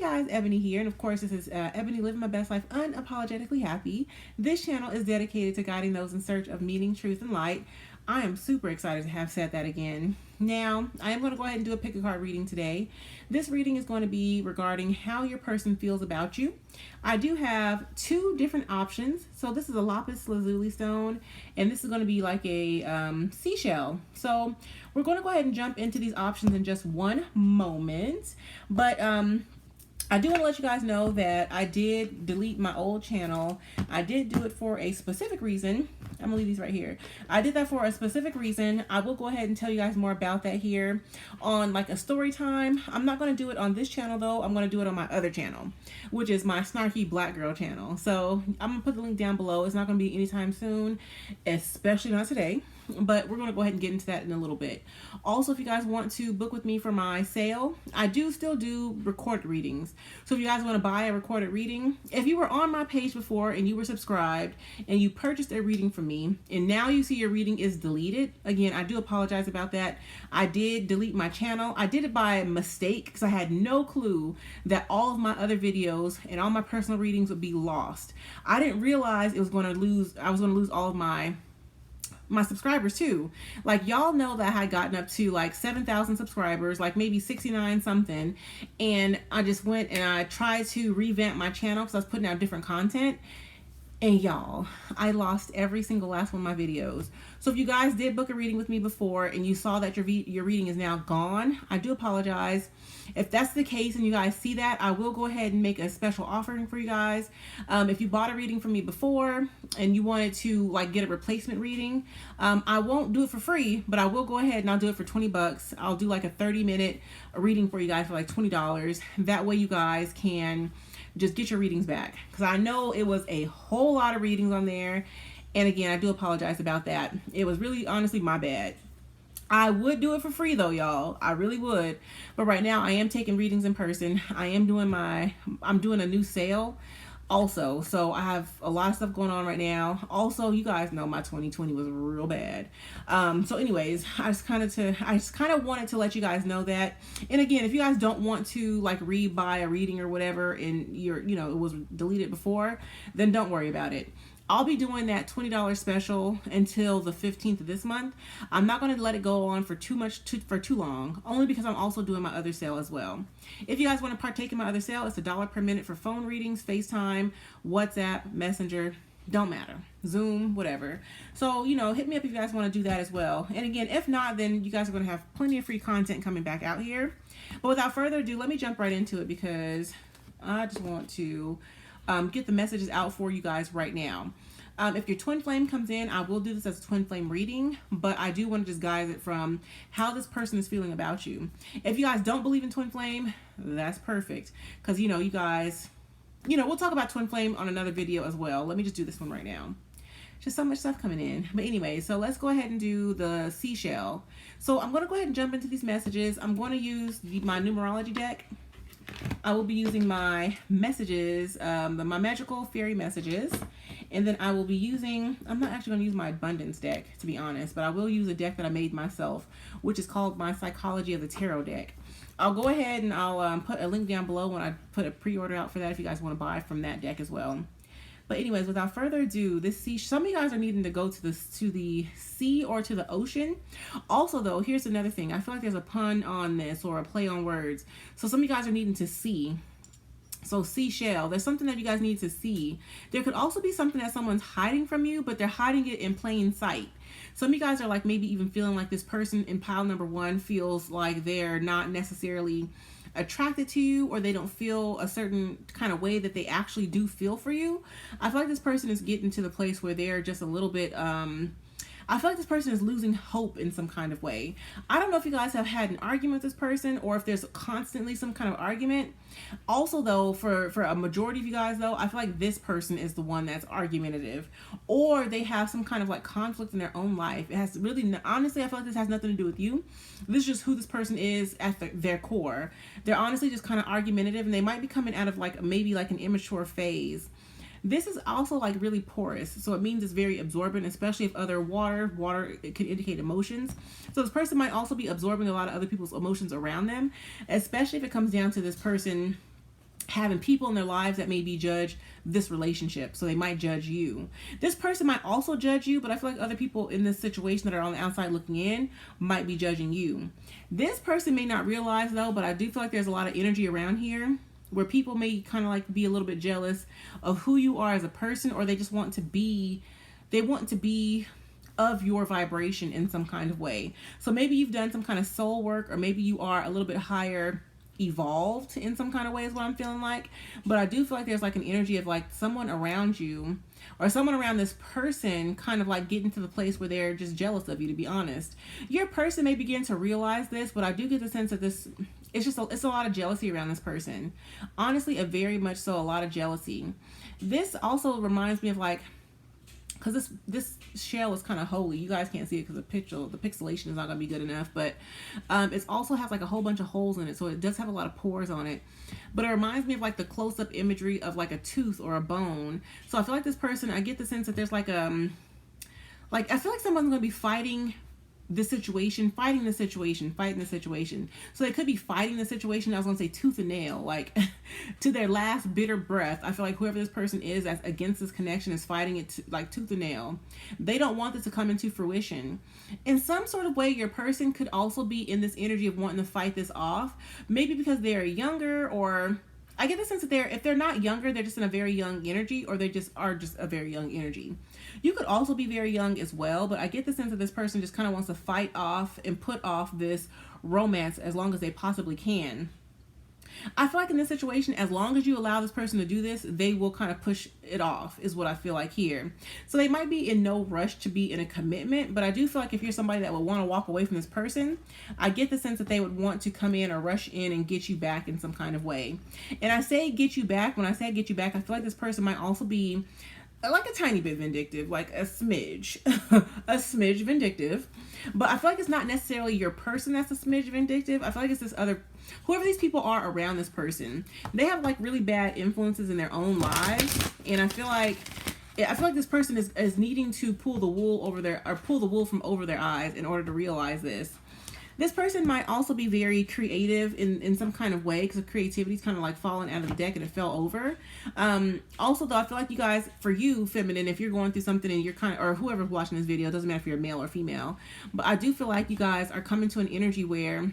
guys, Ebony here, and of course this is Ebony Living My Best Life Unapologetically Happy. This channel is dedicated to guiding those in search of meaning, truth, and light. I am super excited to have said that again. Now, I am going to go ahead and do a pick a card reading today. This reading is going to be regarding how your person feels about you. I do have two different options. So this is a lapis lazuli stone, and this is going to be like a seashell. So we're going to go ahead and jump into these options in just one moment. But I do want to let you guys know that I did delete my old channel. I did do it for a specific reason. I'm gonna leave these right here. I did that for a specific reason. I will go ahead and tell you guys more about that here on like a story time. I'm not gonna do it on this channel though. I'm gonna do it on my other channel, which is my snarky black girl channel. So I'm gonna put the link down below. It's not gonna be anytime soon, especially not today. But we're going to go ahead and get into that in a little bit. Also, if you guys want to book with me for my sale, I do still do recorded readings. So if you guys want to buy a recorded reading, if you were on my page before and you were subscribed and you purchased a reading from me and now you see your reading is deleted, again, I do apologize about that. I did delete my channel. I did it by mistake because I had no clue that all of my other videos and all my personal readings would be lost. I didn't realize I was going to lose all of my subscribers too. Like, y'all know that I had gotten up to like 7,000 subscribers, like maybe 69 something, and I just went and I tried to revamp my channel because I was putting out different content, and y'all, I lost every single last one of my videos. So if you guys did book a reading with me before and you saw that your reading is now gone, I do apologize. If that's the case and you guys see that, I will go ahead and make a special offering for you guys. If you bought a reading from me before and you wanted to like get a replacement reading, I won't do it for free, but I will go ahead and I'll do it for 20 bucks. I'll do like a 30-minute reading for you guys for like $20. That way you guys can just get your readings back, because I know it was a whole lot of readings on there. And again, I do apologize about that. It was really honestly my bad. I would do it for free though, y'all. I really would. But right now I am taking readings in person. I'm doing a new sale also. So I have a lot of stuff going on right now. Also, you guys know my 2020 was real bad. So anyways, I just kind of wanted to let you guys know that. And again, if you guys don't want to like rebuy a reading or whatever and it was deleted before, then don't worry about it. I'll be doing that $20 special until the 15th of this month. I'm not going to let it go on for too long, only because I'm also doing my other sale as well. If you guys want to partake in my other sale, it's $1 per minute for phone readings, FaceTime, WhatsApp, Messenger, don't matter, Zoom, whatever. So, hit me up if you guys want to do that as well. And again, if not, then you guys are going to have plenty of free content coming back out here. But without further ado, let me jump right into it because I just want to get the messages out for you guys right now. If your twin flame comes in, I will do this as a twin flame reading, but I do want to just guide it from how this person is feeling about you. If you guys don't believe in twin flame, that's perfect, because you guys, we'll talk about twin flame on another video as well. Let me just do this one right now. Just so much stuff coming in. But anyway, so let's go ahead and do the seashell. So I'm going to go ahead and jump into these messages. I'm going to use my numerology deck. I will be using my messages, my magical fairy messages, and then I will be using, I'm not actually going to use my abundance deck, to be honest, but I will use a deck that I made myself, which is called my Psychology of the Tarot deck. I'll go ahead and I'll put a link down below when I put a pre-order out for that if you guys want to buy from that deck as well. But anyways, without further ado, some of you guys are needing to go to the sea or to the ocean. Also though, here's another thing. I feel like there's a pun on this or a play on words. So some of you guys are needing to see. So seashell, there's something that you guys need to see. There could also be something that someone's hiding from you, but they're hiding it in plain sight. Some of you guys are like maybe even feeling like this person in pile number 1 feels like they're not necessarily attracted to you, or they don't feel a certain kind of way that they actually do feel for you. I feel like this person is getting to the place where they're just a little bit I feel like this person is losing hope in some kind of way. I don't know if you guys have had an argument with this person or if there's constantly some kind of argument. Also though, for a majority of you guys though, I feel like this person is the one that's argumentative, or they have some kind of like conflict in their own life. It has really, honestly, I feel like this has nothing to do with you. This is just who this person is at their core. They're honestly just kind of argumentative, and they might be coming out of like maybe like an immature phase. This is also like really porous, so it means it's very absorbent, especially if other water, it can indicate emotions. So this person might also be absorbing a lot of other people's emotions around them, especially if it comes down to this person having people in their lives that maybe judge this relationship. So they might judge you. This person might also judge you, but I feel like other people in this situation that are on the outside looking in might be judging you. This person may not realize though, but I do feel like there's a lot of energy around here where people may kind of like be a little bit jealous of who you are as a person, or they just want to be, of your vibration in some kind of way. So maybe you've done some kind of soul work, or maybe you are a little bit higher evolved in some kind of way is what I'm feeling like. But I do feel like there's like an energy of like someone around you or someone around this person kind of like getting to the place where they're just jealous of you, to be honest. Your person may begin to realize this, but I do get the sense that this, it's a lot of jealousy around this person. Honestly, a lot of jealousy. This also reminds me of like, because this shell is kind of holy. You guys can't see it because the pixelation is not going to be good enough. But it also has like a whole bunch of holes in it. So it does have a lot of pores on it. But it reminds me of like the close-up imagery of like a tooth or a bone. So I feel like this person, I get the sense that there's like I feel like someone's going to be fighting the situation. So they could be fighting the situation. I was going to say tooth and nail, like to their last bitter breath. I feel like whoever this person is that's against this connection is fighting it like tooth and nail. They don't want this to come into fruition. In some sort of way, your person could also be in this energy of wanting to fight this off. Maybe because they're younger, or I get the sense that if they're not younger, they're just in a very young energy, or they just are just a very young energy. You could also be very young as well, but I get the sense that this person just kind of wants to fight off and put off this romance as long as they possibly can. I feel like in this situation, as long as you allow this person to do this, they will kind of push it off, is what I feel like here. So they might be in no rush to be in a commitment, but I do feel like if you're somebody that would want to walk away from this person, I get the sense that they would want to come in or rush in and get you back in some kind of way. And I say get you back, when I say get you back, I feel like this person might also be like a tiny bit vindictive, like a smidge, a smidge vindictive. But I feel like it's not necessarily your person that's a smidge vindictive. I feel like it's this other, whoever these people are around this person, they have like really bad influences in their own lives. And I feel like this person is needing to pull the wool from over their eyes in order to realize this. This person might also be very creative in some kind of way, because creativity is kind of like falling out of the deck and it fell over. Also, though, I feel like you guys, for you, feminine, if you're going through something and you're kind of, or whoever's watching this video, it doesn't matter if you're male or female, but I do feel like you guys are coming to an energy where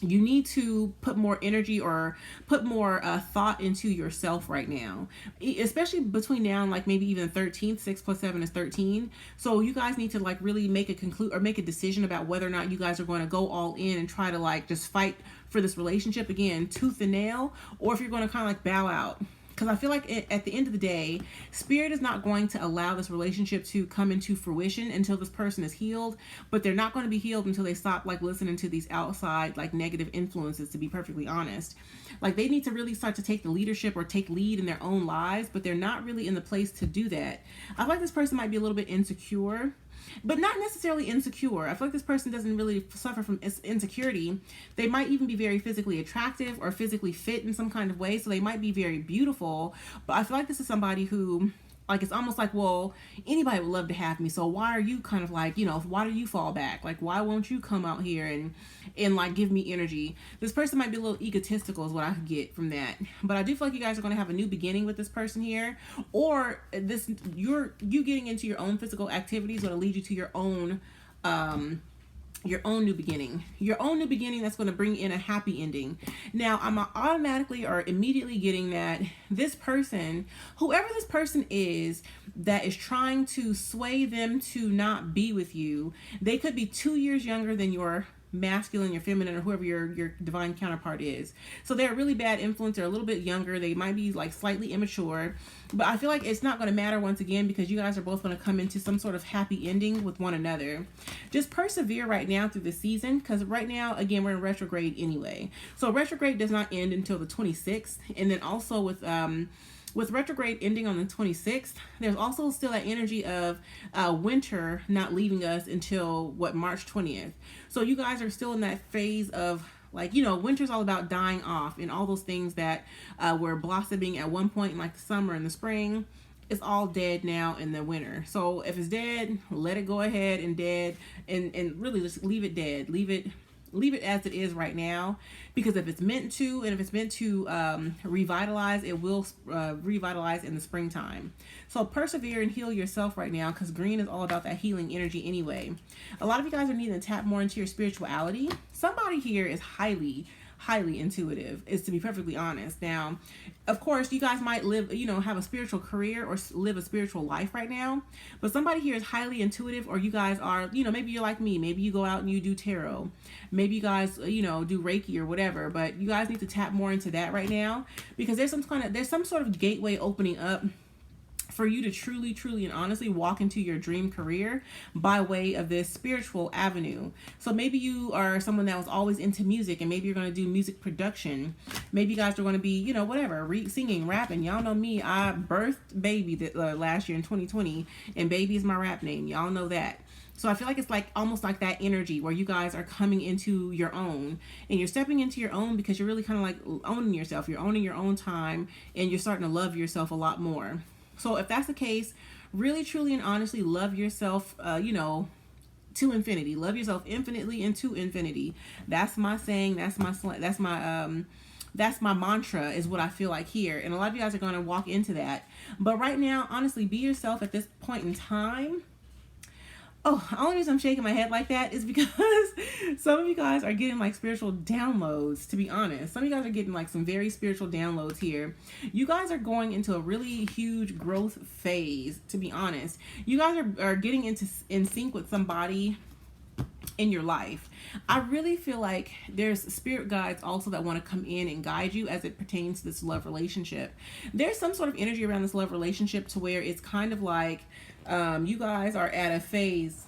you need to put more energy or put more thought into yourself right now, especially between now and like maybe even 13th. 6 + 7 is 13. So you guys need to like really make a decision about whether or not you guys are going to go all in and try to like just fight for this relationship again, tooth and nail, or if you're going to kind of like bow out. Because I feel like at the end of the day, Spirit is not going to allow this relationship to come into fruition until this person is healed. But they're not going to be healed until they stop like listening to these outside like negative influences, to be perfectly honest. Like they need to really start to take the leadership or take lead in their own lives, but they're not really in the place to do that. I feel like this person might be a little bit insecure, but not necessarily insecure. I feel like this person doesn't really suffer from insecurity. They might even be very physically attractive or physically fit in some kind of way. So they might be very beautiful, but I feel like this is somebody who, like, it's almost like, well, anybody would love to have me. So why are you kind of like, why do you fall back? Like, why won't you come out here and like give me energy? This person might be a little egotistical is what I could get from that. But I do feel like you guys are going to have a new beginning with this person here, or you getting into your own physical activities is going to lead you to your own new beginning that's going to bring in a happy ending. Now, I'm automatically or immediately getting that this person, whoever this person is that is trying to sway them to not be with you, they could be 2 years younger than your masculine, your feminine, or whoever your divine counterpart is. So they're a really bad influence. They're a little bit younger. They might be like slightly immature, but I feel like it's not going to matter once again, because you guys are both going to come into some sort of happy ending with one another. Just persevere right now through the season, because right now, again, we're in retrograde anyway. So retrograde does not end until the 26th. And then also with retrograde ending on the 26th, there's also still that energy of winter not leaving us until March 20th. So you guys are still in that phase of like, winter's all about dying off, and all those things that were blossoming at one point in like the summer and the spring. It's all dead now in the winter. So if it's dead, let it go ahead and dead, and really just leave it dead. Leave it leave it as it is right now, because if it's meant to, and if it's meant to revitalize, it will revitalize in the springtime. So persevere and heal yourself right now, because green is all about that healing energy anyway. A lot of you guys are needing to tap more into your spirituality. Somebody here is highly intuitive, is to be perfectly honest. Now, of course, you guys might live, have a spiritual career or live a spiritual life right now, but somebody here is highly intuitive, or you guys are, maybe you're like me, maybe you go out and you do tarot, maybe you guys, do Reiki or whatever, but you guys need to tap more into that right now, because there's some sort of gateway opening up for you to truly and honestly walk into your dream career by way of this spiritual avenue. So maybe you are someone that was always into music, and maybe you're going to do music production. Maybe you guys are going to be, whatever, singing, rapping. Y'all know me. I birthed Baby last year in 2020, and Baby is my rap name. Y'all know that. So I feel like it's like almost like that energy where you guys are coming into your own, and you're stepping into your own because you're really kind of like owning yourself. You're owning your own time, and you're starting to love yourself a lot more. So if that's the case, really, truly, and honestly love yourself, to infinity. Love yourself infinitely and to infinity. That's my saying. That's my mantra, is what I feel like here. And a lot of you guys are going to walk into that. But right now, honestly, be yourself at this point in time. Oh, the only reason I'm shaking my head like that is because some of you guys are getting like spiritual downloads, to be honest. Some of you guys are getting like some very spiritual downloads here. You guys are going into a really huge growth phase, to be honest. You guys are getting in sync with somebody in your life. I really feel like there's spirit guides also that want to come in and guide you as it pertains to this love relationship. There's some sort of energy around this love relationship to where it's kind of like you guys are at a phase,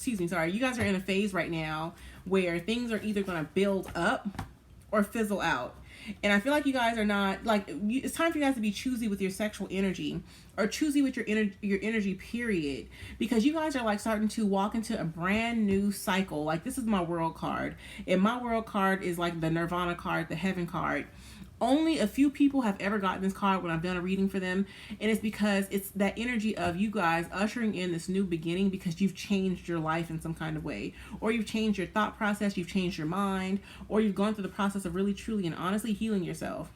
you guys are in a phase right now where things are either going to build up or fizzle out. And I feel like you guys are not, like, it's time for you guys to be choosy with your sexual energy, or choosy with your energy, period. Because you guys are like starting to walk into a brand new cycle. Like, this is my world card. And my world card is like the Nirvana card, the heaven card. Only a few people have ever gotten this card when I've done a reading for them. And it's because it's that energy of you guys ushering in this new beginning because you've changed your life in some kind of way. Or you've changed your thought process, you've changed your mind, or you've gone through the process of really, truly, and honestly healing yourself.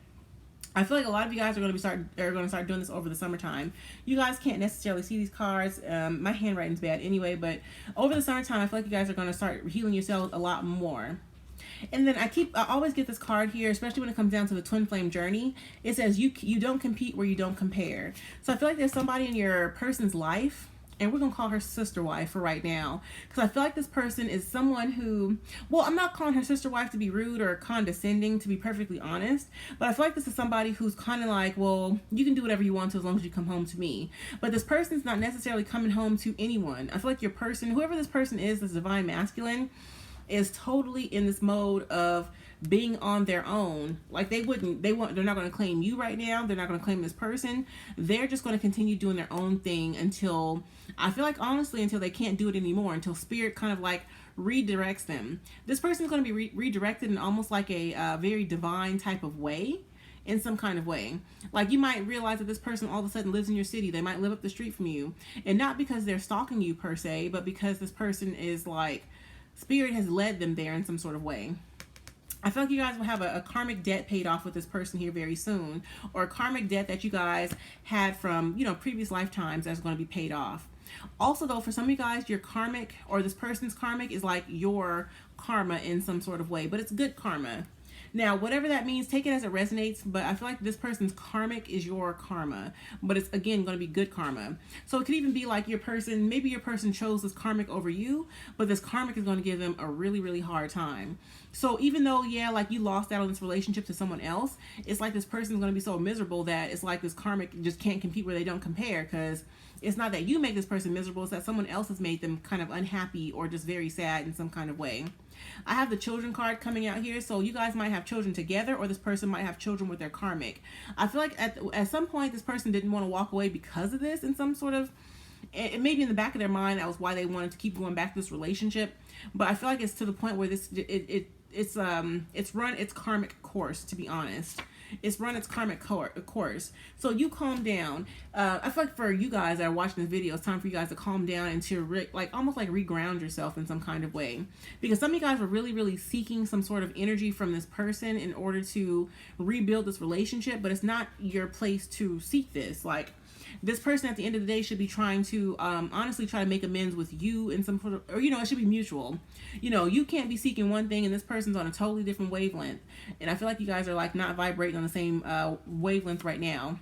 I feel like a lot of you guys are going to start doing this over the summertime. You guys can't necessarily see these cards. My handwriting's bad anyway, but over the summertime, I feel like you guys are going to start healing yourselves a lot more. And then I always get this card here, especially when it comes down to the twin flame journey. It says you don't compete where you don't compare. So I feel like there's somebody in your person's life, and we're going to call her sister wife for right now, because I feel like this person is someone who, well, I'm not calling her sister wife to be rude or condescending, to be perfectly honest, but I feel like this is somebody who's kind of like, well, you can do whatever you want to as long as you come home to me. But this person's not necessarily coming home to anyone. I feel like your person, whoever this person is, this divine masculine, is totally in this mode of being on their own. Like they're not going to claim you right now. They're not going to claim this person. They're just going to continue doing their own thing until, I feel like, honestly, until they can't do it anymore, until spirit kind of like redirects them. This person is going to be redirected in almost like a very divine type of way, in some kind of way. Like, you might realize that this person all of a sudden lives in your city. They might live up the street from you, and not because they're stalking you per se, but because this person is like, spirit has led them there in some sort of way. I feel like you guys will have a karmic debt paid off with this person here very soon, or a karmic debt that you guys had from, previous lifetimes that's going to be paid off. Also, though, for some of you guys, your karmic, or this person's karmic, is like your karma in some sort of way, but it's good karma. Now, whatever that means, take it as it resonates, but I feel like this person's karmic is your karma, but it's, again, going to be good karma. So it could even be like maybe your person chose this karmic over you, but this karmic is going to give them a really, really hard time. So even though, like you lost out on this relationship to someone else, it's like this person is going to be so miserable that it's like this karmic just can't compete where they don't compare, because it's not that you make this person miserable, it's that someone else has made them kind of unhappy or just very sad in some kind of way. I have the children card coming out here, so you guys might have children together, or this person might have children with their karmic. I feel like at some point this person didn't want to walk away because of this, in some sort of, it maybe in the back of their mind that was why they wanted to keep going back to this relationship. But I feel like it's to the point where it's run its karmic course, to be honest. It's run its karmic course. So you calm down. I feel like for you guys that are watching this video, it's time for you guys to calm down and to like almost like reground yourself in some kind of way, because some of you guys are really seeking some sort of energy from this person in order to rebuild this relationship, but it's not your place to seek this. Like, this person at the end of the day should be trying to honestly try to make amends with you in some sort of, or it should be mutual. You can't be seeking one thing and this person's on a totally different wavelength, and I feel like you guys are like not vibrating on the same wavelength right now.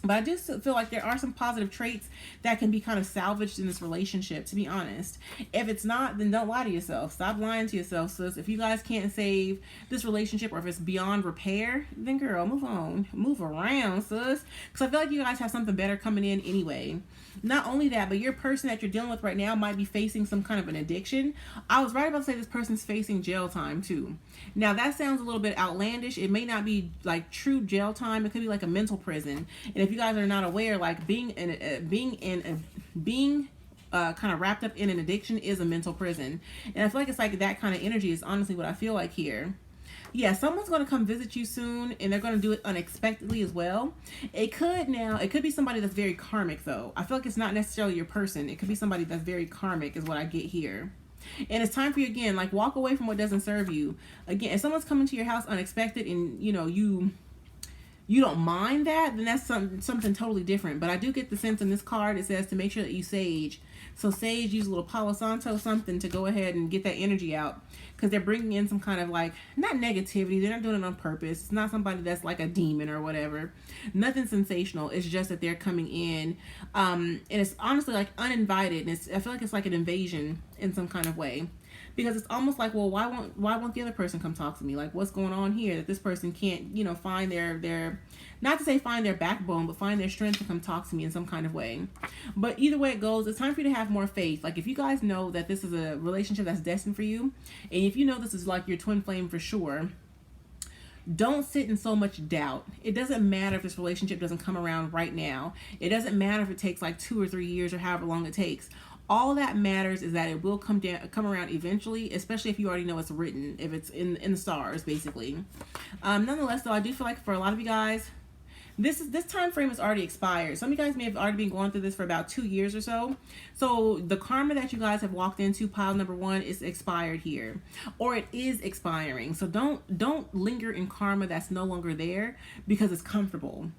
But I just feel like there are some positive traits that can be kind of salvaged in this relationship, to be honest. If it's not, then don't lie to yourself. Stop lying to yourself, sis. If you guys can't save this relationship, or if it's beyond repair, then girl, move on. Move around, sis. Because I feel like you guys have something better coming in anyway. Not only that, but your person that you're dealing with right now might be facing some kind of an addiction. I was right about to say this person's facing jail time too. Now that sounds a little bit outlandish. It may not be like true jail time. It could be like a mental prison. And if you guys are not aware, like being kind of wrapped up in an addiction is a mental prison. And I feel like it's like that kind of energy is honestly what I feel like here. Yeah, someone's going to come visit you soon, and they're going to do it unexpectedly as well. It could be somebody that's very karmic, though. I feel like it's not necessarily your person. It could be somebody that's very karmic is what I get here. And it's time for you, again, like, walk away from what doesn't serve you. Again, if someone's coming to your house unexpected and, you don't mind that, then that's something totally different. But I do get the sense in this card, it says to make sure that you sage. So sage, use a little Palo Santo something to go ahead and get that energy out. Because they're bringing in some kind of like, not negativity, they're not doing it on purpose. It's not somebody that's like a demon or whatever. Nothing sensational. It's just that they're coming in. And it's honestly like uninvited. And I feel like it's like an invasion in some kind of way. Because it's almost like, well, why won't the other person come talk to me? Like, what's going on here that this person can't, find their not to say find their backbone, but find their strength to come talk to me in some kind of way. But either way it goes, it's time for you to have more faith. Like, if you guys know that this is a relationship that's destined for you, and if you know this is like your twin flame for sure, don't sit in so much doubt. It doesn't matter if this relationship doesn't come around right now. It doesn't matter if it takes like 2 or 3 years or however long it takes. All that matters is that it will come around eventually, especially if you already know it's written, if it's in the stars, basically. Nonetheless, though, I do feel like for a lot of you guys, this time frame has already expired. Some of you guys may have already been going through this for about 2 years or so. So the karma that you guys have walked into, pile number 1, is expired here, or it is expiring. So don't linger in karma that's no longer there because it's comfortable.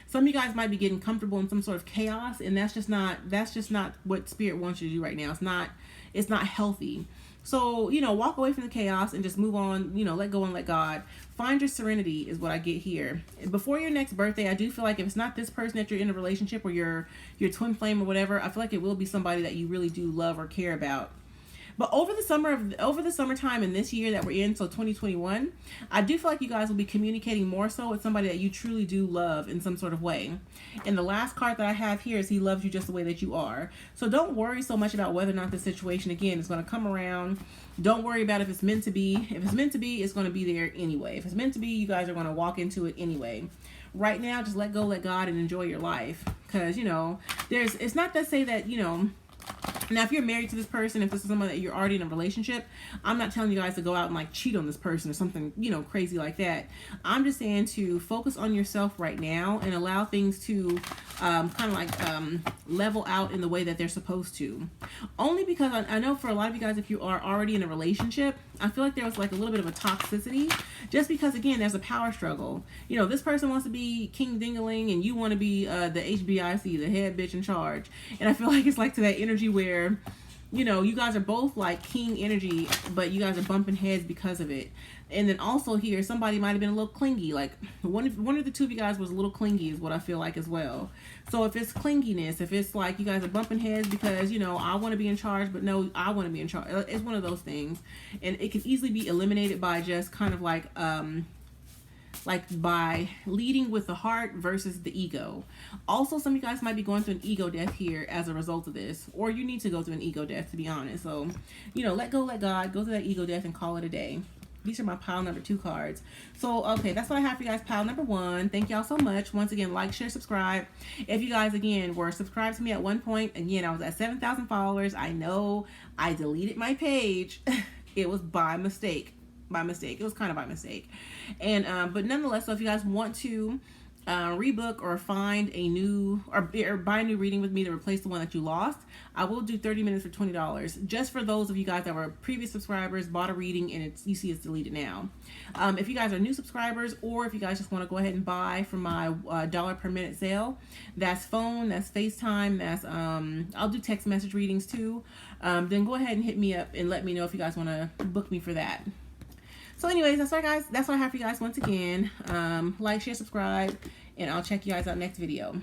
Some of you guys might be getting comfortable in some sort of chaos, and that's just not what spirit wants you to do right now. It's not healthy. So, walk away from the chaos and just move on, let go and let God. Find your serenity is what I get here. Before your next birthday, I do feel like if it's not this person that you're in a relationship or your twin flame or whatever, I feel like it will be somebody that you really do love or care about. But over the summertime in this year that we're in, so 2021, I do feel like you guys will be communicating more so with somebody that you truly do love in some sort of way. And the last card that I have here is he loves you just the way that you are. So don't worry so much about whether or not the situation, again, is going to come around. Don't worry about if it's meant to be. If it's meant to be, it's going to be there anyway. If it's meant to be, you guys are going to walk into it anyway. Right now, just let go, let God, and enjoy your life. Because, it's not to say that, now, if you're married to this person, if this is someone that you're already in a relationship, I'm not telling you guys to go out and like cheat on this person or something, crazy like that. I'm just saying to focus on yourself right now and allow things to kind of like level out in the way that they're supposed to. Only because I know for a lot of you guys, if you are already in a relationship, I feel like there was like a little bit of a toxicity just because, again, there's a power struggle. This person wants to be king dingaling and you want to be the HBIC, the head bitch in charge. And I feel like it's like to that energy where you guys are both like king energy, but you guys are bumping heads because of it. And then also here, somebody might have been a little clingy. Like one of the two of you guys was a little clingy is what I feel like as well. So if it's clinginess, if it's like you guys are bumping heads because, I want to be in charge, but no, I want to be in charge. It's one of those things. And it can easily be eliminated by just kind of like by leading with the heart versus the ego. Also, some of you guys might be going through an ego death here as a result of this, or you need to go through an ego death, to be honest. So, let go, let God, go through that ego death and call it a day. These are my pile number 2 cards. So, okay, that's what I have for you guys, pile number 1. Thank y'all so much. Once again, like, share, subscribe. If you guys, again, were subscribed to me at one point, again, I was at 7,000 followers. I know I deleted my page. It was by mistake. by mistake. It was kind of by mistake. And but nonetheless, so if you guys want to rebook or find a new or buy a new reading with me to replace the one that you lost, I will do 30 minutes for $20, just for those of you guys that were previous subscribers, bought a reading, and you see it's deleted now. If you guys are new subscribers, or if you guys just want to go ahead and buy from my dollar per minute sale, that's phone, that's FaceTime, that's I'll do text message readings too. Then go ahead and hit me up and let me know if you guys want to book me for that. So anyways, that's what I have for you guys once again. Like, share, subscribe, and I'll check you guys out next video.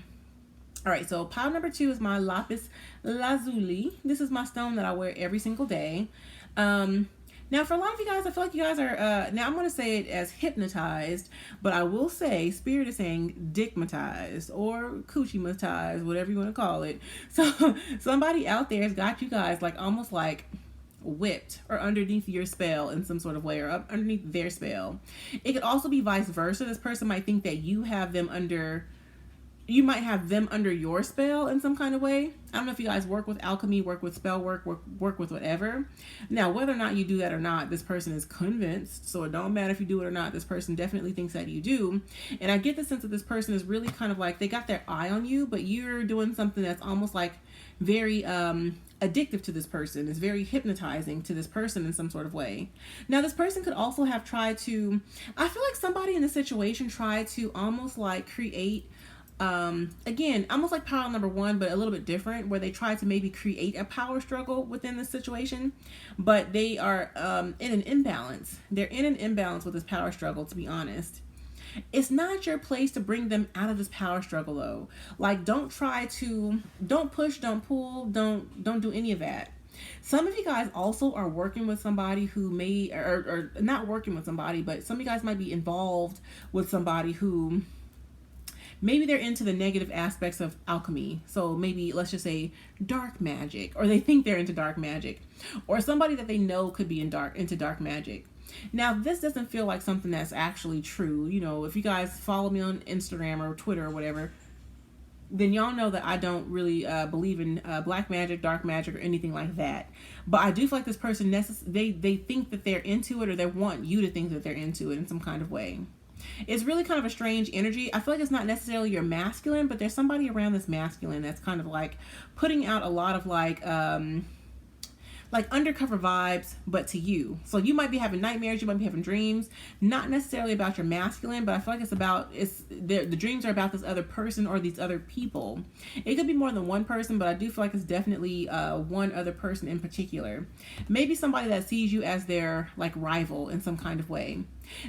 All right, so pile number 2 is my lapis lazuli. This is my stone that I wear every single day. Now, for a lot of you guys, I feel like you guys are, now I'm going to say it as hypnotized, but I will say, Spirit is saying dickmatized or coochie-matized, whatever you want to call it. So somebody out there has got you guys like almost like whipped or underneath your spell in some sort of way, or up underneath their spell. It could also be vice versa. This person might think that you have them under, you might have them under your spell in some kind of way. I don't know if you guys work with alchemy, work with spell work with whatever. Now, whether or not you do that or not, this person is convinced, so it don't matter if you do it or not. This person definitely thinks that you do. And I get the sense that this person is really kind of like, they got their eye on you, but you're doing something that's almost like very addictive to this person. Is very hypnotizing to this person in some sort of way. Now, this person could also have tried to, I feel like somebody in this situation tried to almost like create, again, almost like pile number 1, but a little bit different, where they tried to maybe create a power struggle within this situation, but they are in an imbalance. They're in an imbalance with this power struggle, to be honest. It's not your place to bring them out of this power struggle though. Like, don't push, don't pull, don't do any of that. Some of you guys also are working with somebody who may, or not working with somebody, but some of you guys might be involved with somebody who maybe they're into the negative aspects of alchemy. So maybe, let's just say, dark magic, or they think they're into dark magic, or somebody that they know could be into dark magic. Now, this doesn't feel like something that's actually true. You know, if you guys follow me on Instagram or Twitter or whatever, then y'all know that I don't really believe in black magic, dark magic, or anything like that. But I do feel like this person, they think that they're into it, or they want you to think that they're into it in some kind of way. It's really kind of a strange energy. I feel like it's not necessarily your masculine, but there's somebody around this masculine that's kind of like putting out a lot of like undercover vibes, but to you. So you might be having nightmares, you might be having dreams, not necessarily about your masculine, but I feel like the dreams are about this other person or these other people. It could be more than one person, but I do feel like it's definitely one other person in particular. Maybe somebody that sees you as their like rival in some kind of way.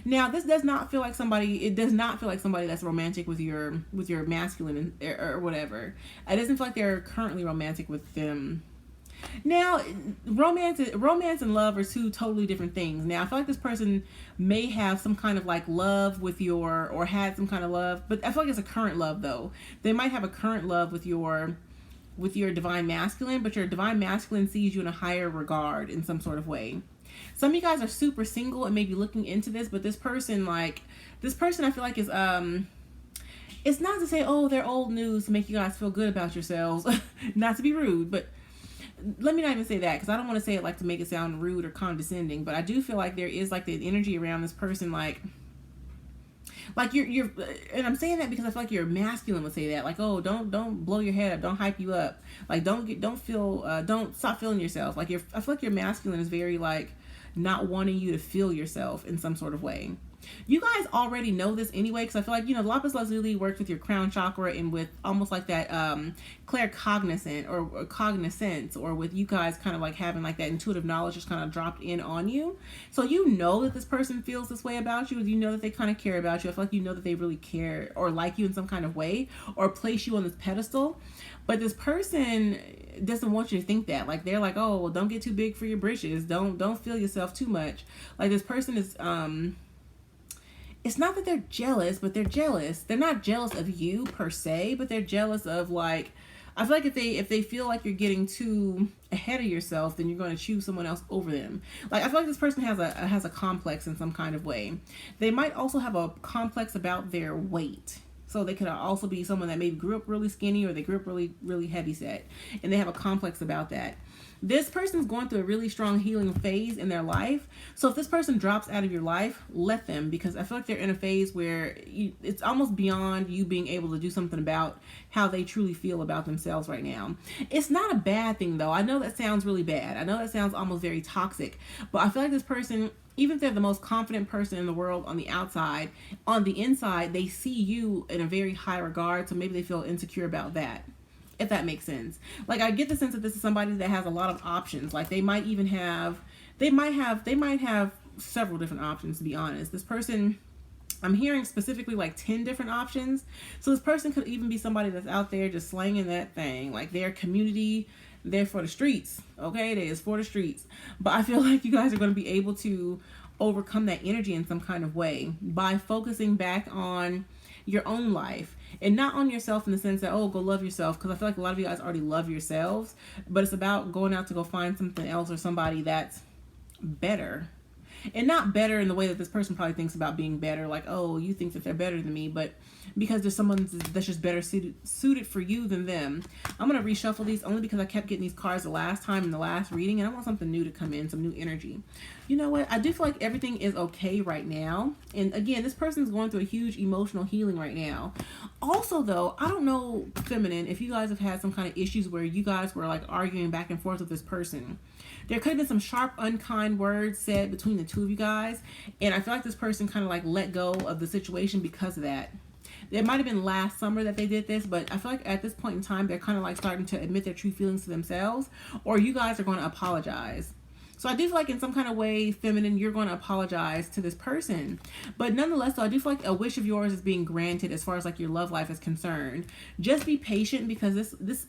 Now, this does not feel like somebody, it does not feel like somebody that's romantic with your masculine or whatever. It doesn't feel like they're currently romantic with them. Now, romance and love are two totally different things. Now, I feel like this person may have some kind of like love with or had some kind of love, but I feel like it's a current love though. They might have a current love with your divine masculine, but your divine masculine sees you in a higher regard in some sort of way. Some of you guys are super single and maybe looking into this, but this person I feel like is, it's not to say, oh, they're old news to make you guys feel good about yourselves, not to be rude, but let me not even say that, because I don't want to say it like to make it sound rude or condescending, but I do feel like there is like the energy around this person, like you're, and I'm saying that because I feel like your masculine would say that, like, oh, don't blow your head up, don't hype you up, like don't stop feeling yourself. Like I feel like your masculine is very like not wanting you to feel yourself in some sort of way. You guys already know this anyway, because I feel like, you know, lapis lazuli works with your crown chakra and with almost like that claircognizant or cognizance, or with you guys kind of like having like that intuitive knowledge just kind of dropped in on you. So you know that this person feels this way about you. You know that they kind of care about you. I feel like you know that they really care or like you in some kind of way, or place you on this pedestal. But this person doesn't want you to think that. Like, they're like, oh, well, don't get too big for your britches. Don't feel yourself too much. Like, this person is it's not that they're jealous, but they're jealous. They're not jealous of you per se, but they're jealous of, like, I feel like if they feel like you're getting too ahead of yourself, then you're going to choose someone else over them. Like, I feel like this person has a complex in some kind of way. They might also have a complex about their weight. So they could also be someone that maybe grew up really skinny, or they grew up really, really heavy set, and they have a complex about that. This person's going through a really strong healing phase in their life. So if this person drops out of your life, let them, because I feel like they're in a phase where it's almost beyond you being able to do something about how they truly feel about themselves right now. It's not a bad thing though. I know that sounds really bad. I know that sounds almost very toxic, but I feel like this person, even if they're the most confident person in the world on the outside, on the inside, they see you in a very high regard. So maybe they feel insecure about that, if that makes sense. Like, I get the sense that this is somebody that has a lot of options. Like, they might have several different options, to be honest. This person, I'm hearing specifically like 10 different options. So this person could even be somebody that's out there just slanging that thing. Like, their community, they're for the streets. Okay, they is for the streets. But I feel like you guys are going to be able to overcome that energy in some kind of way by focusing back on your own life and not on yourself in the sense that, oh, go love yourself, because I feel like a lot of you guys already love yourselves, but it's about going out to go find something else or somebody that's better. And not better in the way that this person probably thinks about being better, like, oh, you think that they're better than me, but because there's someone that's just better suited for you than them. I'm going to reshuffle these only because I kept getting these cards the last time in the last reading, and I want something new to come in, some new energy. You know what? I do feel like everything is okay right now. And again, this person's going through a huge emotional healing right now. Also, though, I don't know, feminine, if you guys have had some kind of issues where you guys were like arguing back and forth with this person. There could have been some sharp, unkind words said between the two of you guys. And I feel like this person kind of like let go of the situation because of that. It might have been last summer that they did this, but I feel like at this point in time, they're kind of like starting to admit their true feelings to themselves, or you guys are going to apologize. So I do feel like in some kind of way, feminine, you're going to apologize to this person. But nonetheless, though, I do feel like a wish of yours is being granted as far as like your love life is concerned. Just be patient, because as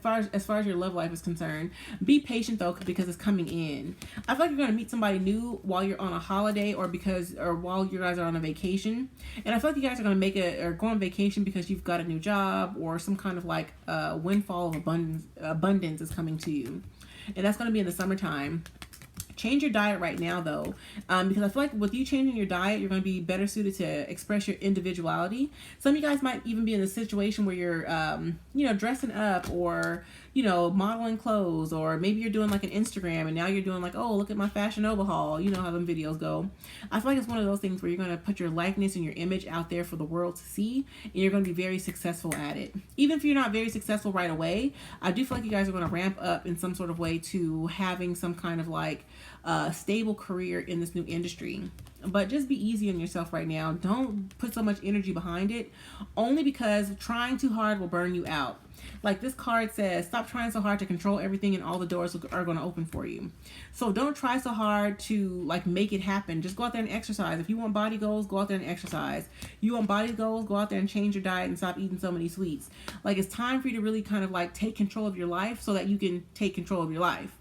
far as your love life is concerned, be patient though, because it's coming in. I feel like you're going to meet somebody new while you're on a holiday, or while you guys are on a vacation. And I feel like you guys are going to go on vacation because you've got a new job, or some kind of like windfall of abundance is coming to you. And that's going to be in the summertime. Change your diet right now, though, because I feel like with you changing your diet, you're going to be better suited to express your individuality. Some of you guys might even be in a situation where you're, dressing up, or, modeling clothes, or maybe you're doing like an Instagram, and now you're doing like, oh, look at my Fashion Nova haul. You know how them videos go. I feel like it's one of those things where you're going to put your likeness and your image out there for the world to see, and you're going to be very successful at it. Even if you're not very successful right away, I do feel like you guys are going to ramp up in some sort of way to having some kind of like stable career in this new industry. But just be easy on yourself right now. Don't put so much energy behind it, only because trying too hard will burn you out. Like this card says, stop trying so hard to control everything, and all the doors are going to open for you. So don't try so hard to like make it happen. Just go out there and exercise. If you want body goals, go out there and exercise. You want body goals, go out there and change your diet and stop eating so many sweets. Like, it's time for you to really kind of like take control of your life so that you can take control of your life.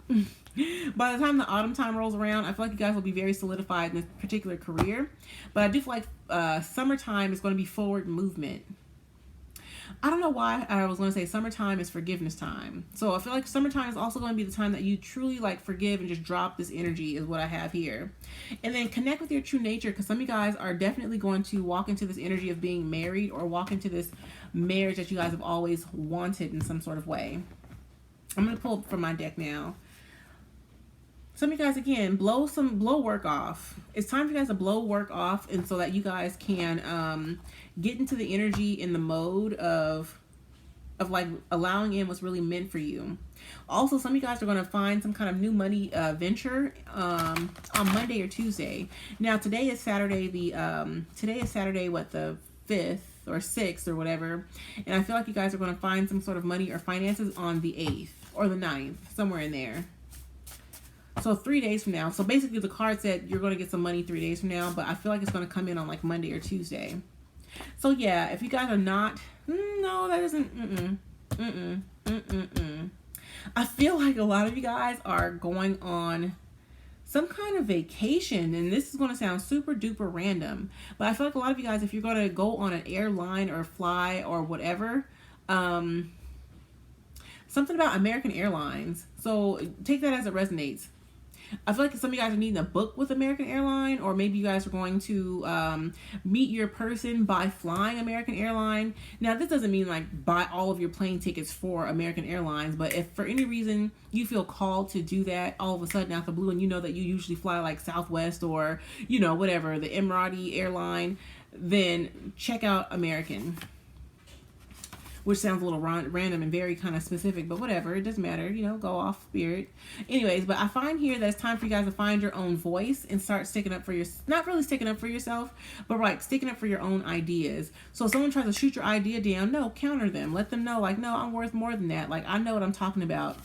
By the time the autumn time rolls around, I feel like you guys will be very solidified in this particular career. But I do feel like summertime is going to be forward movement. I don't know why I was going to say summertime is forgiveness time. So I feel like summertime is also going to be the time that you truly like forgive and just drop this energy, is what I have here. And then connect with your true nature, because some of you guys are definitely going to walk into this energy of being married, or walk into this marriage that you guys have always wanted in some sort of way. I'm going to pull from my deck now. Some of you guys, again, blow work off. It's time for you guys to blow work off, and so that you guys can get into the energy in the mode of like allowing in what's really meant for you. Also, some of you guys are going to find some kind of new money venture on Monday or Tuesday. Now, today is Saturday. The 5th or 6th or whatever, and I feel like you guys are going to find some sort of money or finances on the 8th or the 9th, somewhere in there. So 3 days from now. So basically the card said you're going to get some money 3 days from now, but I feel like it's going to come in on like Monday or Tuesday. So yeah, if you guys are not, no, that isn't, I feel like a lot of you guys are going on some kind of vacation, and this is going to sound super duper random, but I feel like a lot of you guys, if you're going to go on an airline or fly or whatever, something about American Airlines. So take that as it resonates. I feel like some of you guys are needing a book with American Airline, or maybe you guys are going to meet your person by flying American Airline. Now, this doesn't mean like buy all of your plane tickets for American Airlines, but if for any reason you feel called to do that all of a sudden out the blue, and you know that you usually fly like Southwest or, you know, whatever, the Emirati airline, then check out American. Which sounds a little random and very kind of specific, but whatever, it doesn't matter, you know, go off Spirit. Anyways, but I find here that it's time for you guys to find your own voice and start sticking up for not really sticking up for yourself, but like sticking up for your own ideas. So if someone tries to shoot your idea down, no, counter them. Let them know, like, no, I'm worth more than that. Like, I know what I'm talking about.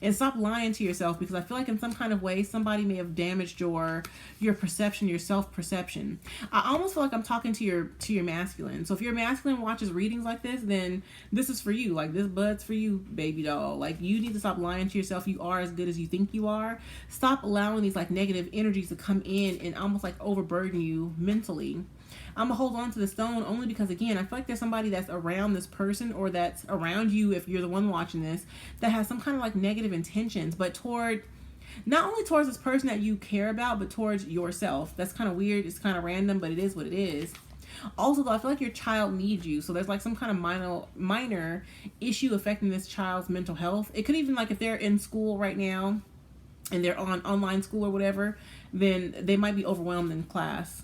And stop lying to yourself, because I feel like in some kind of way somebody may have damaged your perception, your self-perception. I almost feel like I'm talking to your masculine. So if your masculine watches readings like this, then this is for you. Like, this bud's for you, baby doll. Like, you need to stop lying to yourself. You are as good as you think you are. Stop allowing these like negative energies to come in and almost like overburden you mentally. I'm gonna hold on to the stone only because, again, I feel like there's somebody that's around this person, or that's around you if you're the one watching this, that has some kind of like negative intentions, but toward not only towards this person that you care about, but towards yourself. That's kind of weird. It's kind of random, but it is what it is. Also, though, I feel like your child needs you. So there's like some kind of minor issue affecting this child's mental health. It could even, like, if they're in school right now and they're on online school or whatever, then they might be overwhelmed in class.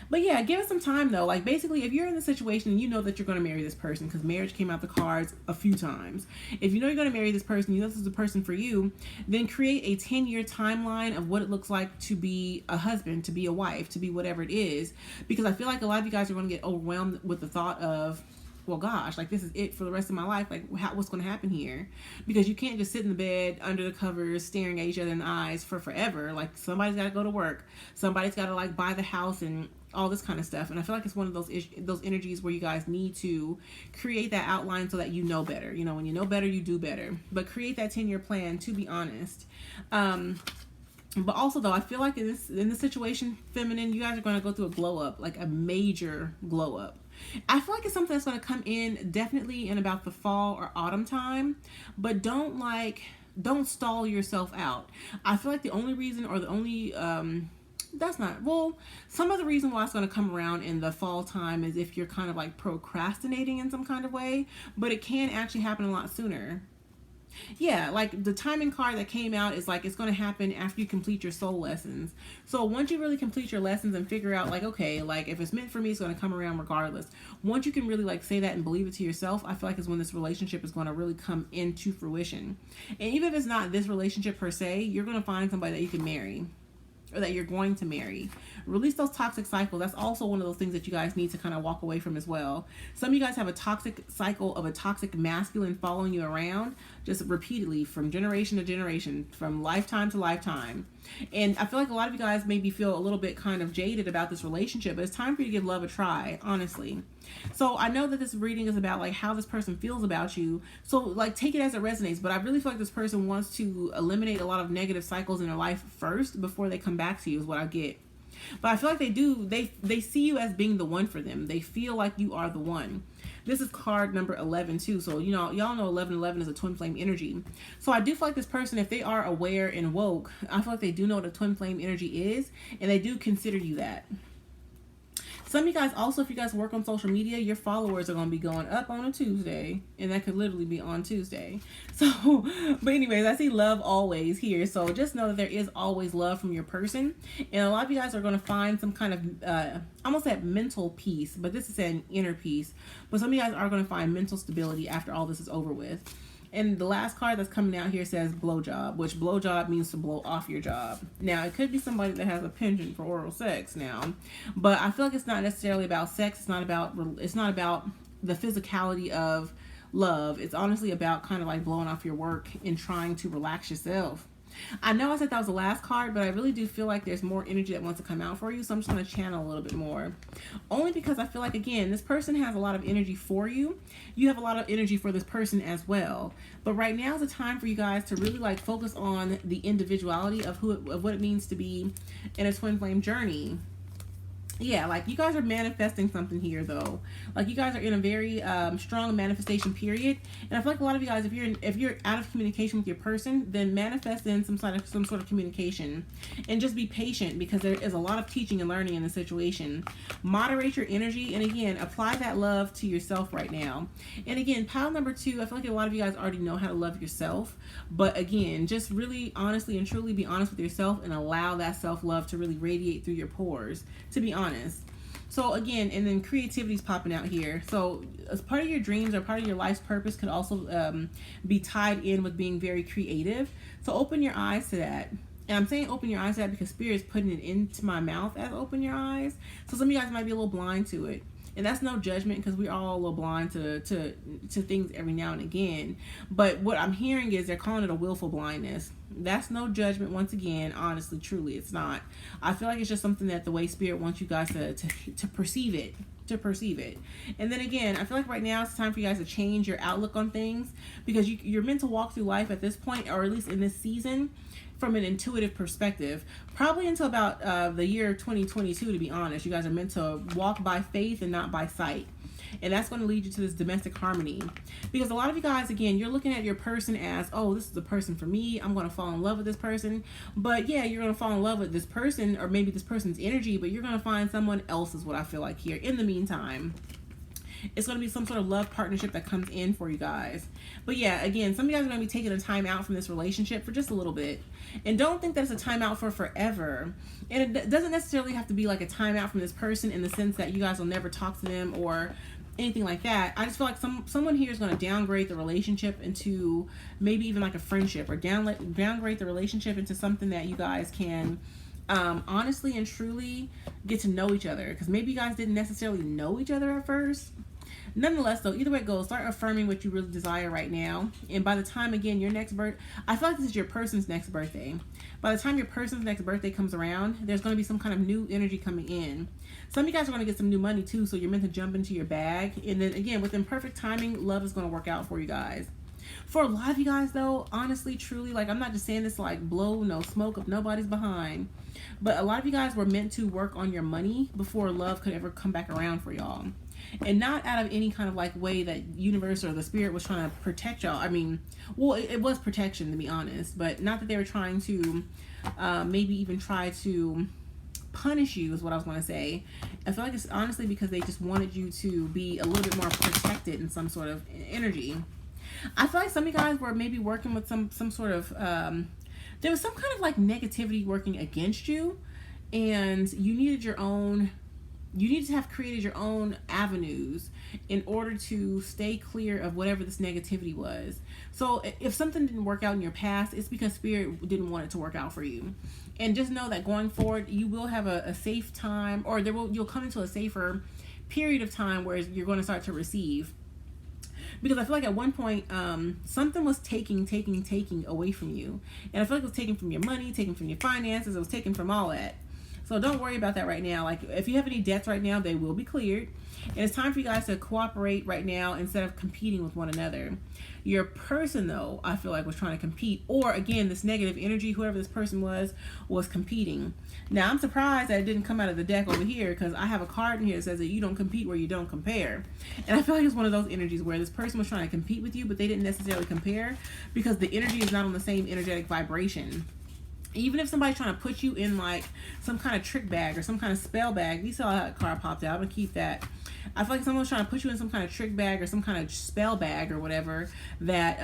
But yeah, give it some time though. Like, basically, if you're in the situation and you know that you're going to marry this person, because marriage came out the cards a few times. If you know you're going to marry this person, you know this is the person for you, then create a 10-year timeline of what it looks like to be a husband, to be a wife, to be whatever it is. Because I feel like a lot of you guys are going to get overwhelmed with the thought of, well, gosh, like, this is it for the rest of my life. Like, what's going to happen here? Because you can't just sit in the bed under the covers staring at each other in the eyes for forever. Like, somebody's got to go to work. Somebody's got to like buy the house and all this kind of stuff. And I feel like it's one of those energies where you guys need to create that outline so that you know better. You know, when you know better, you do better. But create that 10-year plan, to be honest. But also, though, I feel like in this situation, feminine, you guys are going to go through a glow up, like a major glow up. I feel like it's something that's going to come in definitely in about the fall or autumn time, but don't stall yourself out. I feel like the only reason, or the only, some of the reason why it's going to come around in the fall time is if you're kind of like procrastinating in some kind of way, but it can actually happen a lot sooner. Yeah, like the timing card that came out is like, it's going to happen after you complete your soul lessons. So once you really complete your lessons and figure out like, okay, like if it's meant for me, it's going to come around regardless. Once you can really like say that and believe it to yourself, I feel like is when this relationship is going to really come into fruition. And even if it's not this relationship per se, you're going to find somebody that you can marry, or that you're going to marry. Release those toxic cycles. That's also one of those things that you guys need to kind of walk away from as well. Some of you guys have a toxic cycle of a toxic masculine following you around just repeatedly from generation to generation, from lifetime to lifetime. And I feel like a lot of you guys maybe feel a little bit kind of jaded about this relationship, but it's time for you to give love a try, honestly. So I know that this reading is about like how this person feels about you. So like take it as it resonates, but I really feel like this person wants to eliminate a lot of negative cycles in their life first before they come back to you, is what I get. But I feel like they see you as being the one for them. They feel like you are the one. This is card number 11 too. So, you know, y'all know 1111 is a twin flame energy. So I do feel like this person, if they are aware and woke, I feel like they do know what a twin flame energy is, and they do consider you that. Some of you guys also, if you guys work on social media, your followers are going to be going up on a Tuesday, and that could literally be on Tuesday. So, but anyways, I see love always here. So just know that there is always love from your person. And a lot of you guys are going to find some kind of, almost that mental peace, but this is an inner peace. But some of you guys are going to find mental stability after all this is over with. And the last card that's coming out here says blowjob, which blowjob means to blow off your job. Now, it could be somebody that has a penchant for oral sex now, but I feel like it's not necessarily about sex. It's not about the physicality of love. It's honestly about kind of like blowing off your work and trying to relax yourself. I know I said that was the last card, but I really do feel like there's more energy that wants to come out for you, so I'm just going to channel a little bit more. Only because I feel like, again, this person has a lot of energy for you. You have a lot of energy for this person as well. But right now is the time for you guys to really like focus on the individuality of what it means to be in a twin flame journey. Yeah, like you guys are manifesting something here though. Like you guys are in a very strong manifestation period, and I feel like a lot of you guys, if you're out of communication with your person, then manifest in some sort of communication, and just be patient because there is a lot of teaching and learning in the situation. Moderate your energy, and again, apply that love to yourself right now. And again, pile number 2, I feel like a lot of you guys already know how to love yourself, but again, just really honestly and truly be honest with yourself and allow that self love to really radiate through your pores. To be honest. So again, and then creativity's popping out here. So as part of your dreams or part of your life's purpose could also be tied in with being very creative. So open your eyes to that. And I'm saying open your eyes to that because Spirit is putting it into my mouth as open your eyes. So some of you guys might be a little blind to it. And that's no judgment because we're all a little blind to things every now and again. But what I'm hearing is they're calling it a willful blindness. That's no judgment once again. Honestly, truly, it's not. I feel like it's just something that the way Spirit wants you guys to perceive it. To perceive it. And then again, I feel like right now it's time for you guys to change your outlook on things because you're meant to walk through life at this point, or at least in this season, from an intuitive perspective, probably until about the year 2022, to be honest. You guys are meant to walk by faith and not by sight. And that's going to lead you to this domestic harmony. Because a lot of you guys, again, you're looking at your person as, oh, this is the person for me. I'm going to fall in love with this person. But yeah, you're going to fall in love with this person or maybe this person's energy, but you're going to find someone else is what I feel like here. In the meantime, it's going to be some sort of love partnership that comes in for you guys. But yeah, again, some of you guys are going to be taking a time out from this relationship for just a little bit. And don't think that it's a time out for forever. And it doesn't necessarily have to be like a time out from this person in the sense that you guys will never talk to them or anything like that. I just feel like someone here is going to downgrade the relationship into maybe even like a friendship, or downgrade the relationship into something that you guys can honestly and truly get to know each other, because maybe you guys didn't necessarily know each other at first. Nonetheless, though, either way it goes, start affirming what you really desire right now. And by the time, again, your next birth, I feel like this is your person's next birthday. By the time your person's next birthday comes around, there's going to be some kind of new energy coming in. Some of you guys are going to get some new money too, so you're meant to jump into your bag. And then again, within perfect timing, love is going to work out for you guys. For a lot of you guys, though, honestly, truly, like, I'm not just saying this to, like, blow no smoke up nobody's behind, but a lot of you guys were meant to work on your money before love could ever come back around for y'all. And not out of any kind of like way that universe or the spirit was trying to protect y'all. I mean, well, it was protection, to be honest, but not that they were trying to maybe even try to punish you is what I was going to say. I feel like it's honestly because they just wanted you to be a little bit more protected in some sort of energy. I feel like some of you guys were maybe working with some sort of there was some kind of like negativity working against you, and you needed to have created your own avenues in order to stay clear of whatever this negativity was. So if something didn't work out in your past, it's because Spirit didn't want it to work out for you. And just know that going forward, you will have a safe time, or you'll come into a safer period of time where you're going to start to receive. Because I feel like at one point, something was taking away from you. And I feel like it was taken from your money, taken from your finances, it was taken from all that. So don't worry about that right now. Like, if you have any debts right now, they will be cleared. And it's time for you guys to cooperate right now instead of competing with one another. Your person, though, I feel like was trying to compete. Or, again, this negative energy, whoever this person was competing. Now, I'm surprised that it didn't come out of the deck over here, because I have a card in here that says that you don't compete where you don't compare. And I feel like it's one of those energies where this person was trying to compete with you, but they didn't necessarily compare because the energy is not on the same energetic vibration. Even if somebody's trying to put you in like some kind of trick bag or some kind of spell bag, you saw how that card popped out. I'm gonna keep that. I feel like someone's trying to put you in some kind of trick bag or some kind of spell bag or whatever, that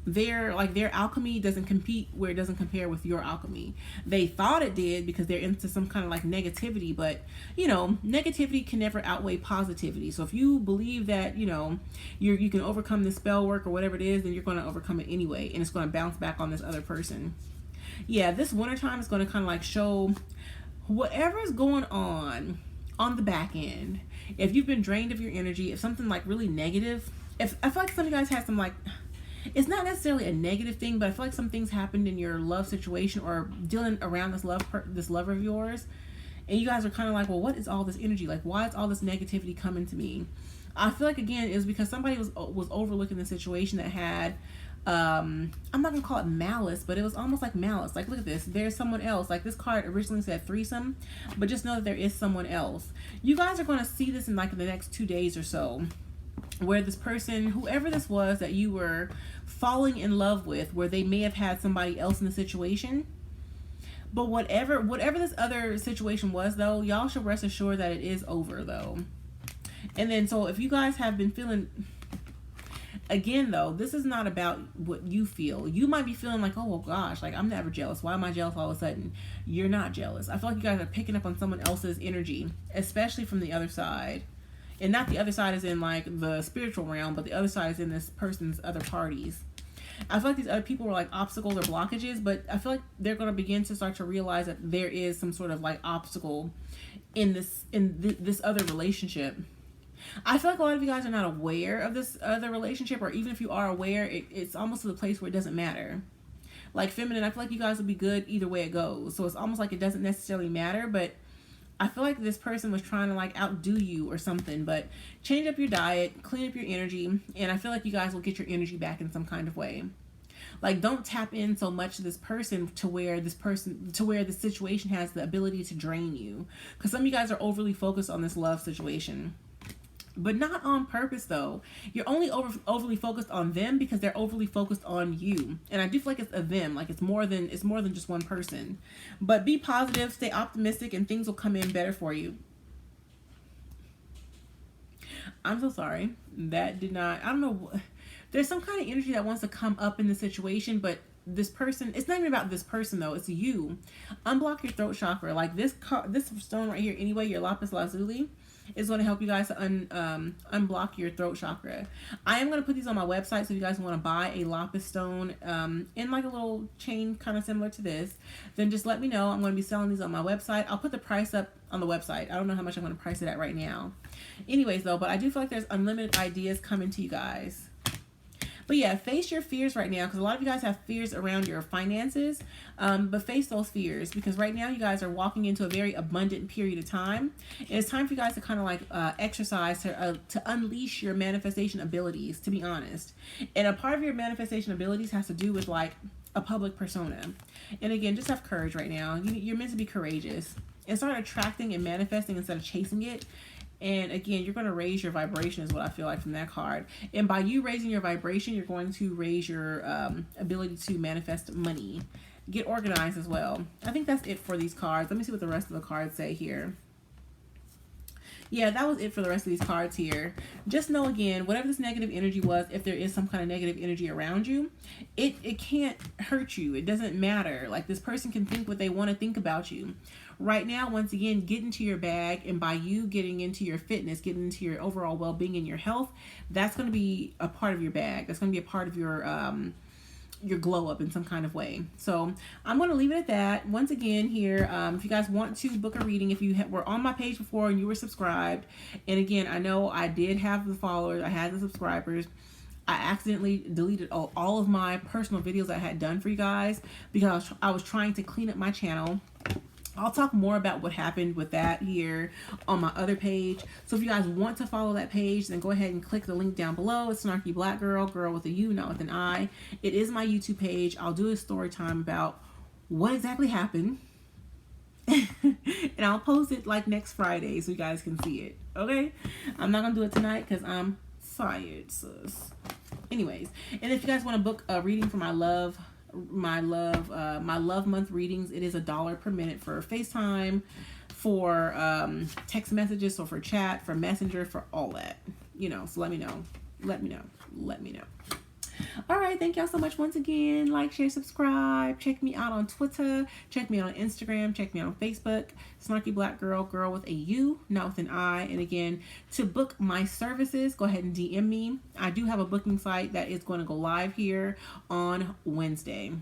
their alchemy doesn't compete where it doesn't compare with your alchemy. They thought it did because they're into some kind of like negativity, but you know, negativity can never outweigh positivity. So if you believe that, you know, you can overcome the spell work or whatever it is, then you're going to overcome it anyway, and it's going to bounce back on this other person. Yeah, this wintertime is going to kind of like show whatever is going on the back end. If you've been drained of your energy, if something like really negative, if I feel like some of you guys had some like, it's not necessarily a negative thing, but I feel like some things happened in your love situation or dealing around this lover of yours, and you guys are kind of like, well, what is all this energy? Like, why is all this negativity coming to me? I feel like, again, it was because somebody was overlooking the situation that had I'm not gonna call it malice, but it was almost like malice. Like, look at this, there's someone else. Like, this card originally said threesome, but just know that there is someone else. You guys are going to see this in like the next 2 days or so, where this person, whoever this was that you were falling in love with, where they may have had somebody else in the situation. But whatever this other situation was, though, y'all should rest assured that it is over, though. And then, so if you guys have been feeling, again, though, this is not about what you feel. You might be feeling like, oh, well, gosh, like, I'm never jealous. Why am I jealous all of a sudden? You're not jealous. I feel like you guys are picking up on someone else's energy, especially from the other side. And not the other side is in, like, the spiritual realm, but the other side is in this person's other parties. I feel like these other people were like obstacles or blockages, but I feel like they're going to begin to start to realize that there is some sort of like obstacle in this other relationship. I feel like a lot of you guys are not aware of this other relationship, or even if you are aware, it's almost to the place where it doesn't matter. Like, feminine, I feel like you guys will be good either way it goes. So it's almost like it doesn't necessarily matter, but I feel like this person was trying to like outdo you or something. But change up your diet, clean up your energy, and I feel like you guys will get your energy back in some kind of way. Like, don't tap in so much to this person to where the situation has the ability to drain you. Because some of you guys are overly focused on this love situation. But not on purpose, though. You're only overly focused on them because they're overly focused on you. And I do feel like it's a them. Like, it's more than just one person. But be positive, stay optimistic, and things will come in better for you. I'm so sorry. That did not... I don't know. There's some kind of energy that wants to come up in the situation, but this person... It's not even about this person, though. It's you. Unblock your throat chakra. Like, this stone right here, anyway, your lapis lazuli, is going to help you guys to unblock your throat chakra. I am going to put these on my website, so if you guys want to buy a lapis stone in like a little chain kind of similar to this, then just let me know. I'm going to be selling these on my website. I'll put the price up on the website. I don't know how much I'm going to price it at right now. Anyways, though, but I do feel like there's unlimited ideas coming to you guys. But yeah, face your fears right now, because a lot of you guys have fears around your finances, but face those fears, because right now you guys are walking into a very abundant period of time. And it's time for you guys to kind of like exercise to unleash your manifestation abilities, to be honest. And a part of your manifestation abilities has to do with like a public persona. And again, just have courage right now. You're meant to be courageous and start attracting and manifesting instead of chasing it. And again, you're going to raise your vibration is what I feel like from that card. And by you raising your vibration, you're going to raise your ability to manifest money. Get organized as well. I think that's it for these cards. Let me see what the rest of the cards say here. Yeah, that was it for the rest of these cards here. Just know, again, whatever this negative energy was, if there is some kind of negative energy around you, it can't hurt you. It doesn't matter. Like, this person can think what they want to think about you. Right now, once again, get into your bag, and by you getting into your fitness, getting into your overall well-being and your health, that's going to be a part of your bag. That's going to be a part of your glow up in some kind of way. So I'm going to leave it at that. Once again here, if you guys want to book a reading, if you were on my page before and you were subscribed, and again, I know I did have the followers, I had the subscribers. I accidentally deleted all of my personal videos I had done for you guys because I was trying to clean up my channel. I'll talk more about what happened with that here on my other page. So if you guys want to follow that page, then go ahead and click the link down below. It's Snarky Black Girl, girl with a U, not with an I. It is my YouTube page. I'll do a story time about what exactly happened. And I'll post it like next Friday so you guys can see it. Okay? I'm not going to do it tonight because I'm tired, sis. Anyways, and if you guys want to book a reading for my love month readings, it is $1 per minute for FaceTime, for text messages, so for chat, for messenger, for all that, so let me know. All right, thank y'all so much once again. Like, share, subscribe. Check me out on Twitter. Check me out on Instagram. Check me out on Facebook. Snarky Black Girl, girl with a U, not with an I. And again, to book my services, go ahead and DM me. I do have a booking site that is going to go live here on Wednesday.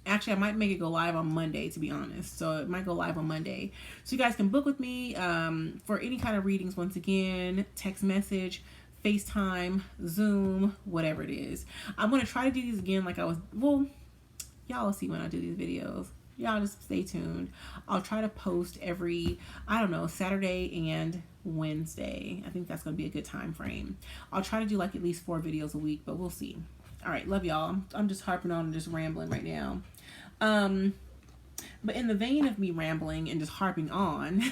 Actually, I might make it go live on Monday, to be honest. So it might go live on Monday. So you guys can book with me for any kind of readings. Once again, text message, FaceTime, Zoom, whatever it is. I'm going to try to do these again y'all will see when I do these videos. Y'all just stay tuned. I'll try to post every, Saturday and Wednesday. I think that's going to be a good time frame. I'll try to do like at least 4 videos a week, but we'll see. All right, love y'all. I'm just harping on and just rambling right now. Um, but in the vein of me rambling and just harping on,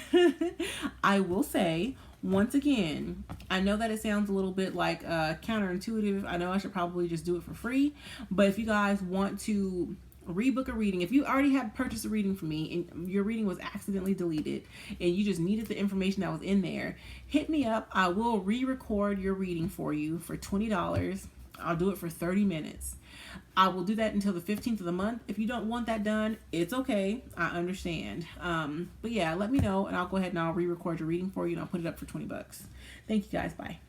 I will say once again, I know that it sounds a little bit like counterintuitive. I know I should probably just do it for free. But if you guys want to rebook a reading, if you already have purchased a reading from me and your reading was accidentally deleted and you just needed the information that was in there, hit me up. I will re-record your reading for you for $20. I'll do it for 30 minutes. I will do that until the 15th of the month. If you don't want that done, it's okay. I understand. But yeah, let me know and I'll go ahead and I'll re-record your reading for you and I'll put it up for $20. Thank you guys. Bye.